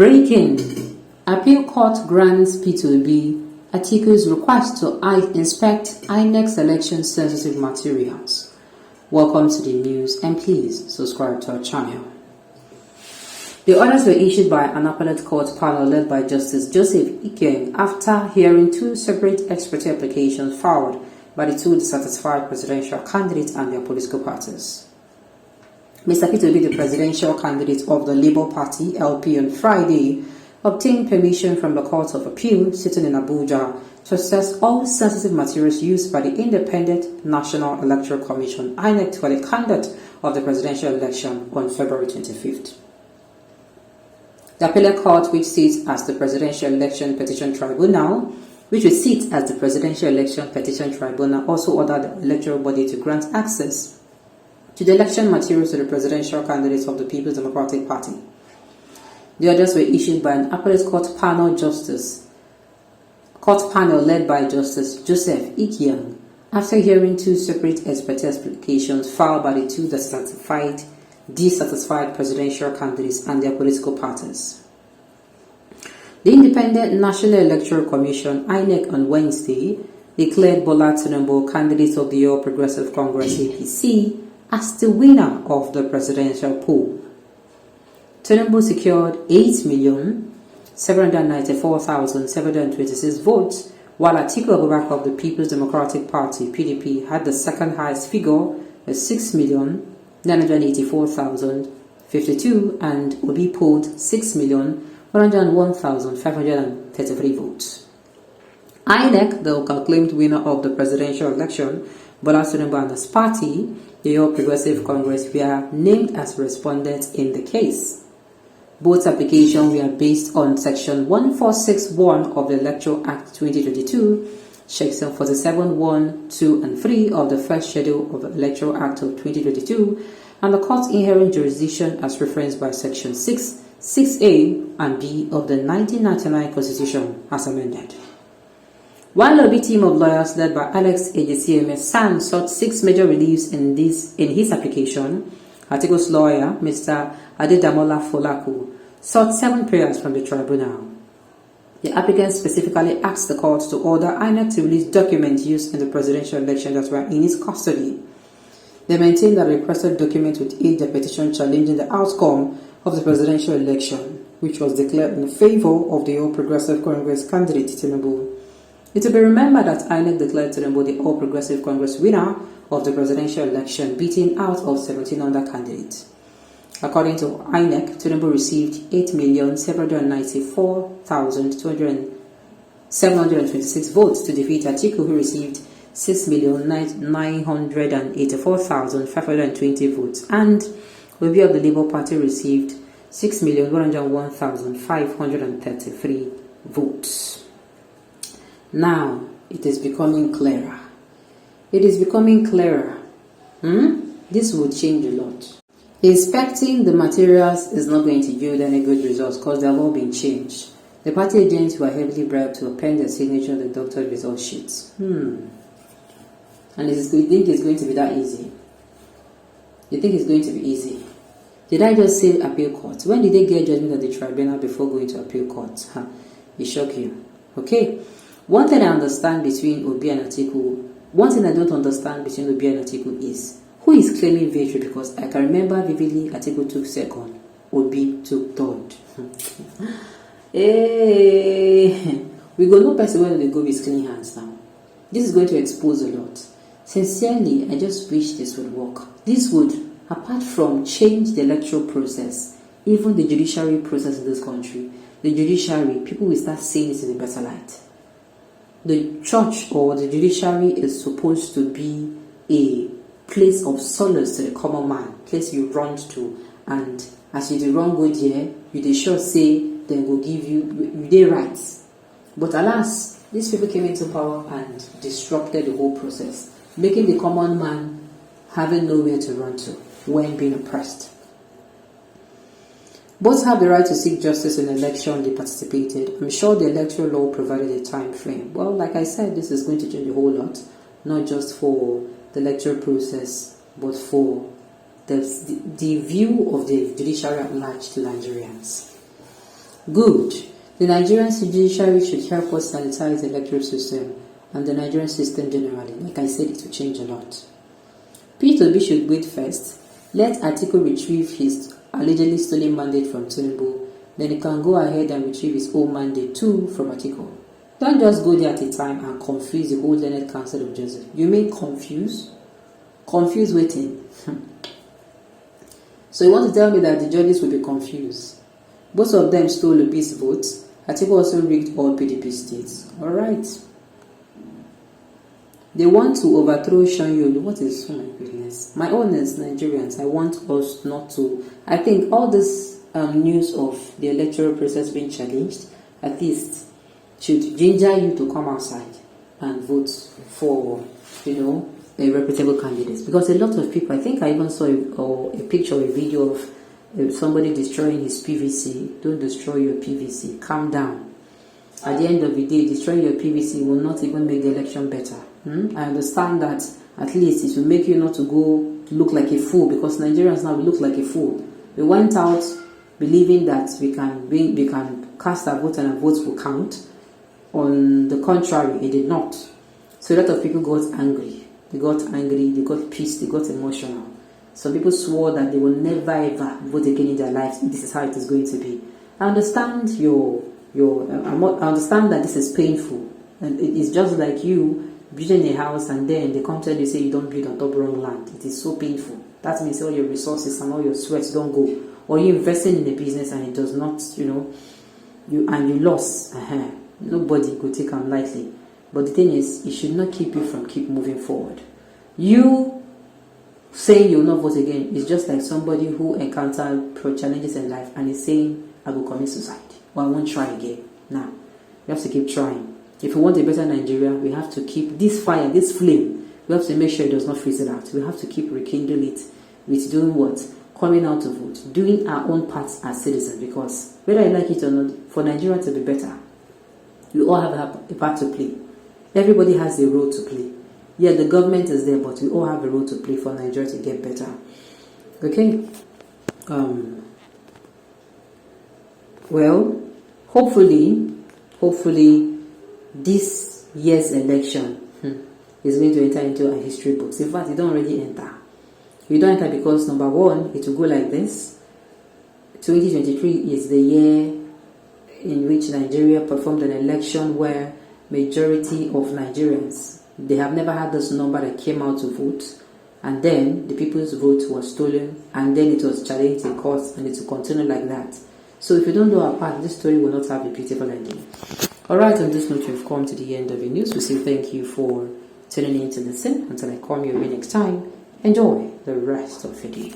Breaking. Appeal Court grants P2B Atiku's request to inspect Inec's election sensitive materials. Welcome to the news and please subscribe to our channel. The orders were issued by an appellate court panel led by Justice Joseph Inec after hearing two separate expertise applications filed by the two dissatisfied presidential candidates and their political parties. Mr. P2B, the presidential candidate of the Labour Party (LP), on Friday obtained permission from the Court of Appeal sitting in Abuja to assess all sensitive materials used by the Independent National Electoral Commission (INEC) for the conduct of the presidential election on February 25th. The appellate court, which sits as the Presidential Election Petition Tribunal, also ordered the electoral body to grant access to the election materials to the presidential candidates of the People's Democratic Party. The orders were issued by an appellate court panel led by Justice Joseph Inec after hearing two separate expertise applications filed by the two dissatisfied presidential candidates and their political parties. The Independent National Electoral Commission (INEC) on Wednesday declared Bola Tinubu, candidate of the All Progressive Congress (APC), as the winner of the presidential poll. Tinubu secured 8,794,726 votes, while Atiku Abubakar of the People's Democratic Party (PDP) had the second highest figure at 6,984,052, and Obi polled 6,101,533 votes. INEC, the acclaimed winner of the presidential election, Bola Tinubu and his party, the All Progressive Congress, were named as respondents in the case. Both applications were based on Section 1461 of the Electoral Act 2022, Section 47(1), 2, and 3 of the First Schedule of the Electoral Act of 2022, and the court's inherent jurisdiction as referenced by Section 6A and B of the 1999 Constitution as amended. One lobby team of lawyers led by Alex Ejesieme-San sought 6 major reliefs in his application. Atiku's lawyer, Mr. Adedamola Folaku, sought 7 prayers from the tribunal. The applicant specifically asked the court to order INEC to release documents used in the presidential election that were in his custody. They maintained that the requested document would aid the petition challenging the outcome of the presidential election, which was declared in favor of the All Progressive Congress candidate Tinubu. It will be remembered that INEC declared Tinubu the All Progressive Congress winner of the presidential election, beating out of 17 other candidates. According to INEC, Tinubu received 8,794,726 votes to defeat Atiku, who received 6,984,520 votes, and Obi of the Labour Party received 6,101,533 votes. Now, it is becoming clearer. This will change a lot. Inspecting the materials is not going to yield any good results because they have all been changed. The party agents were heavily bribed to append the signature on the doctored result sheets. And you think it's going to be that easy? You think it's going to be easy? Did I just say appeal court? When did they get judgment at the tribunal before going to appeal court? It shock you. Okay? One thing I understand between Obi and Atiku, one thing I don't understand between Obi and Atiku is who is claiming victory, because I can remember vividly Atiku took second, Obi took third. Hey, we go no person where they go with clean hands now. This is going to expose a lot. Sincerely, I just wish this would work. This would, apart from change the electoral process, even the judiciary process in this country, the judiciary, people will start seeing it in a better light. The church or the judiciary is supposed to be a place of solace to the common man, place you run to, and as you do wrong go there, you dey sure say they will give you their rights. But alas, these people came into power and disrupted the whole process, making the common man having nowhere to run to when being oppressed. Both have the right to seek justice in the election they participated. I'm sure the electoral law provided a time frame. Well, like I said, this is going to change a whole lot, not just for the electoral process, but for the view of the judiciary at large to Nigerians. Good. The Nigerian judiciary should help us sanitize the electoral system and the Nigerian system generally. Like I said, it will change a lot. P2B should wait first. Let Atiku retrieve his allegedly stolen mandate from Tinubu. Then he can go ahead and retrieve his own mandate too from Atiku. Don't just go there at a time and confuse the whole Learned Council of Joseph. You mean confuse? Confuse waiting. So you want to tell me that the judges will be confused? Both of them stole Obi's votes. Atiku also rigged all PDP states. Alright. They want to overthrow Shanyolu. What is, oh my goodness. My own is Nigerians. I want us not to. I think all this news of the electoral process being challenged, at least, should ginger you to come outside and vote for, a reputable candidate. Because a lot of people, I think I even saw a picture or a video of somebody destroying his PVC. Don't destroy your PVC. Calm down. At the end of the day, destroying your PVC will not even make the election better. I understand that at least it will make you not to go to look like a fool, because Nigerians now we look like a fool. We went out believing that we can cast our vote and our votes will count. On the contrary, it did not. So a lot of people got angry. They got pissed, they got emotional. Some people swore that they will never ever vote again in their lives. This is how it is going to be. I understand I understand that this is painful, and it is just like you building a house and then they come tell you say you don't build on top wrong land. It is so painful. That means all your resources and all your sweat don't go, or you investing in a business and it does not, you lost. Nobody could take them lightly. But the thing is, it should not keep you from keep moving forward. You saying you'll not vote again is just like somebody who encountered challenges in life and is saying, I will commit suicide, or I won't try again. Now, we have to keep trying. If we want a better Nigeria, we have to keep this fire, this flame, we have to make sure it does not freeze it out. We have to keep rekindle it with doing what? Coming out to vote, doing our own parts as citizens, because whether you like it or not, for Nigeria to be better, we all have a part to play. Everybody has a role to play. Yeah, the government is there, but we all have a role to play for Nigeria to get better. Okay? Well, hopefully, this year's election is going to enter into our history books. In fact, it don't already enter. You don't enter because, number one, it will go like this. 2023 is the year in which Nigeria performed an election where majority of Nigerians, they have never had this number that came out to vote, and then the people's vote was stolen, and then it was challenged in court, and it will continue like that. So if you don't do our part, this story will not have a beautiful ending. Alright, on this note, we've come to the end of the news. We say thank you for tuning in to listen. Until I come your way next time, enjoy the rest of the day.